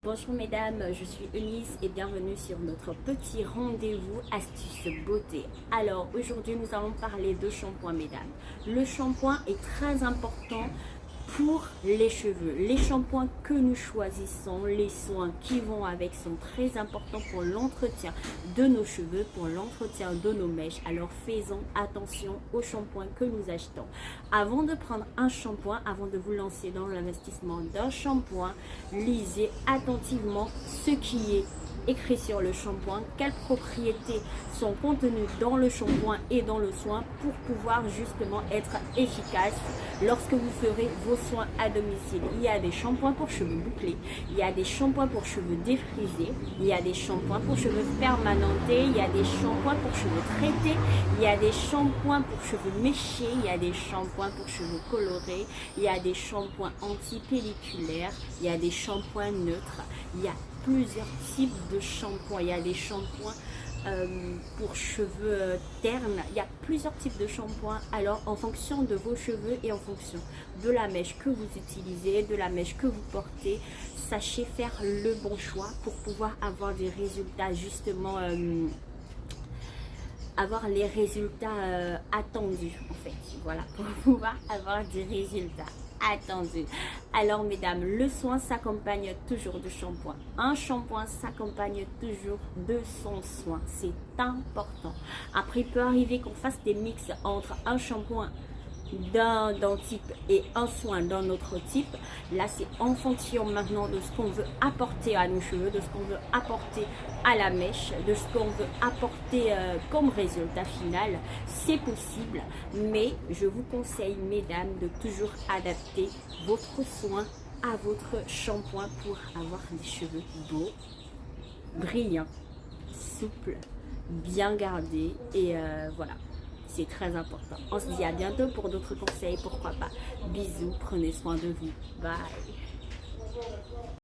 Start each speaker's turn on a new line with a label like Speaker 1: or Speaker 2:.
Speaker 1: Bonjour mesdames, je suis Eunice et bienvenue sur notre petit rendez-vous astuces beauté. Alors aujourd'hui nous allons parler de shampoing mesdames. Le shampoing est très important pour les cheveux. Les shampoings que nous choisissons, les soins qui vont avec sont très importants pour l'entretien de nos cheveux, pour l'entretien de nos mèches. Alors faisons attention aux shampoings que nous achetons. Avant de prendre un shampoing, avant de vous lancer dans l'investissement d'un shampoing, lisez attentivement ce qui est écrit sur le shampoing, quelles propriétés sont contenues dans le shampoing et dans le soin pour pouvoir justement être efficace lorsque vous ferez vos soins à domicile. Il y a des shampoings pour cheveux bouclés, il y a des shampoings pour cheveux défrisés, il y a des shampoings pour cheveux permanentés, il y a des shampoings pour cheveux traités, il y a des shampoings pour cheveux méchés, il y a des shampoings pour cheveux colorés, il y a des shampoings anti-pelliculaires, il y a des shampoings neutres, il y a plusieurs types de shampoings. Il y a des shampoings pour cheveux ternes, il y a plusieurs types de shampoings. Alors en fonction de vos cheveux et en fonction de la mèche que vous utilisez, de la mèche que vous portez, sachez faire le bon choix pour pouvoir avoir des résultats justement avoir les résultats attendus en fait, voilà, pour pouvoir avoir des résultats attendus. Alors mesdames, le soin s'accompagne toujours de shampoing. Un shampoing s'accompagne toujours de son soin, c'est important. Après il peut arriver qu'on fasse des mix entre un shampoing d'un type et un soin d'un autre type. Là c'est en fonction maintenant de ce qu'on veut apporter à nos cheveux, de ce qu'on veut apporter à la mèche, de ce qu'on veut apporter comme résultat final. C'est possible, mais je vous conseille mesdames de toujours adapter votre soin à votre shampoing pour avoir des cheveux beaux, brillants, souples, bien gardés et voilà. C'est très important. On se dit à bientôt pour d'autres conseils, pourquoi pas. Bisous, prenez soin de vous. Bye.